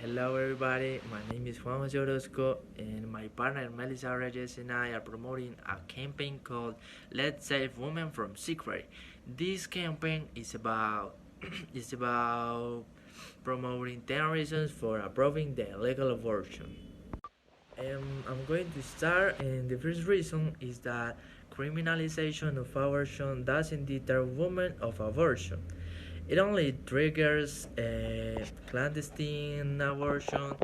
Hello everybody, my name is Juan José and my partner Melisa and I are promoting a campaign called Let's Save Women from Secrecy. This campaign is about is about promoting 10 reasons for approving the legal abortion. I'm going to start, and the first reason is that criminalization of abortion doesn't deter women of abortion. It only triggers clandestine abortion,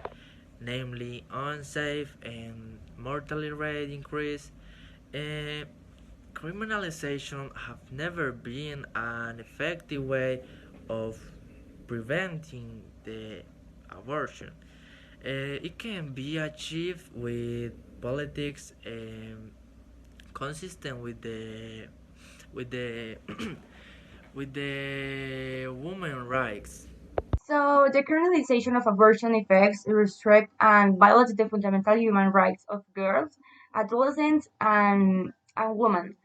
namely unsafe and mortality rate increase. Uh, Criminalization have never been an effective way of preventing the abortion. It can be achieved with politics consistent with the with the women rights. So, the criminalization of abortion effects restrict and violate the fundamental human rights of girls, adolescents, and women.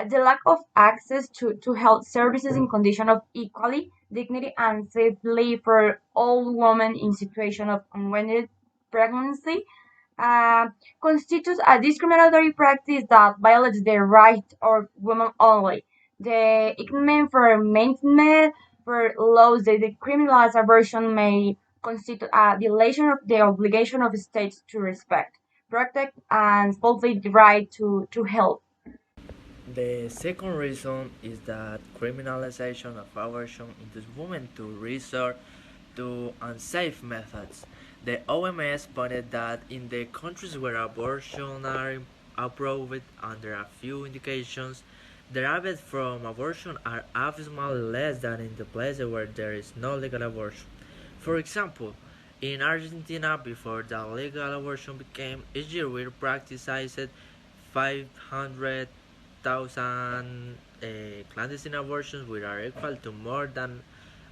The lack of access to health services in condition of equality, dignity, and safely for all women in situation of unwanted pregnancy uh, constitutes a discriminatory practice that violates the right of women only. The Ignorant for maintenance for laws that decriminalize abortion may constitute a violation of the obligation of states to respect, protect, and fulfill the right to health. The second reason is that criminalization of abortion induces women to resort to unsafe methods. The OMS pointed that in the countries where abortion are approved under a few indications, the rates from abortion are abysmally less than in the places where there is no legal abortion. For example, in Argentina, before the legal abortion became, each year we practiced 500,000 clandestine abortions, which are equal to more than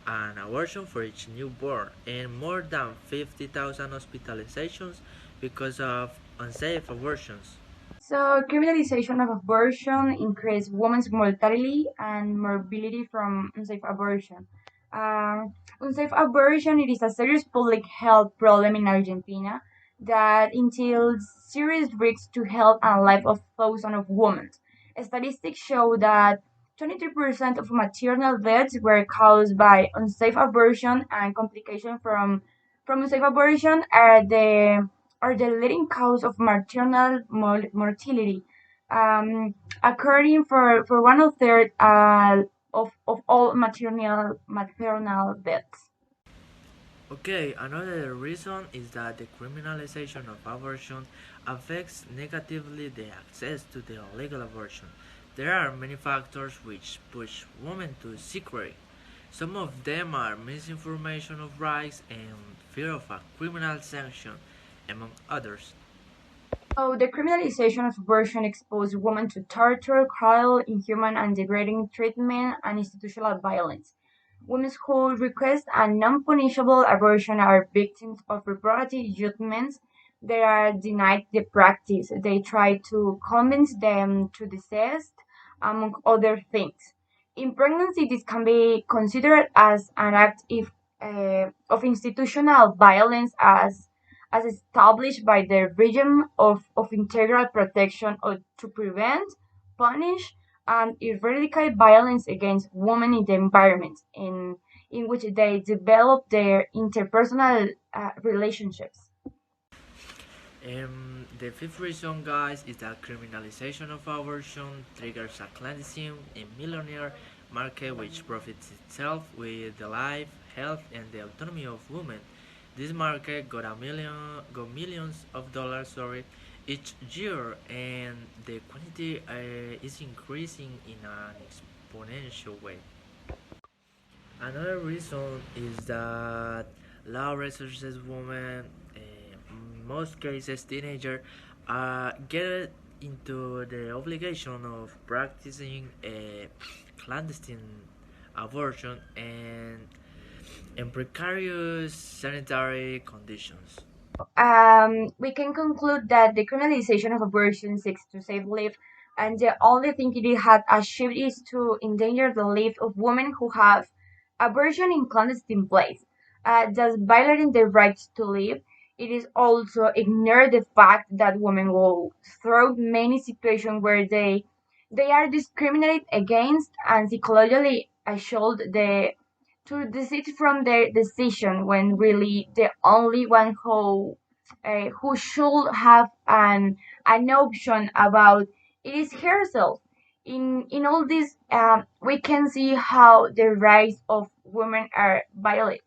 an abortion for each newborn, and more than 50,000 hospitalizations because of unsafe abortions. So, criminalization of abortion increases women's mortality and morbidity from unsafe abortion. Unsafe abortion it is a serious public health problem in Argentina that entails serious risks to health and life of thousands of women. Statistics show that 23% of maternal deaths were caused by unsafe abortion, and complications from unsafe abortion are the leading cause of maternal mortality, um, according for one third of all maternal deaths. Okay, another reason is that the criminalization of abortion affects negatively the access to the legal abortion. There are many factors which push women to secrecy. Some of them are misinformation of rights and fear of a criminal sanction, among others. So the criminalization of abortion exposes women to torture, cruel, inhuman, and degrading treatment and institutional violence. Women who request a non-punishable abortion are victims of reprobative judgments. They are denied the practice. They try to convince them to desist, among other things. In pregnancy, this can be considered as an act of institutional violence as established by the regime of integral protection or to prevent, punish, and eradicate violence against women in the environment in which they develop their interpersonal relationships. The fifth reason, guys, is that criminalization of abortion triggers a clandestine and millionaire market which profits itself with the life, health, and the autonomy of women. This market got millions of dollars, each year, and the quantity is increasing in an exponential way. Another reason is that law resources women, in most cases teenagers, get into the obligation of practicing a clandestine abortion and in precarious sanitary conditions. We can conclude that the criminalization of abortion seeks to save life, and the only thing it has achieved is to endanger the life of women who have abortion in clandestine place. does violating the right to live. It is also ignore the fact that women go through many situations where they are discriminated against and psychologically assaulted to desist from their decision when really the only one who should have an option about it is herself. In all this, we can see how the rights of women are violated.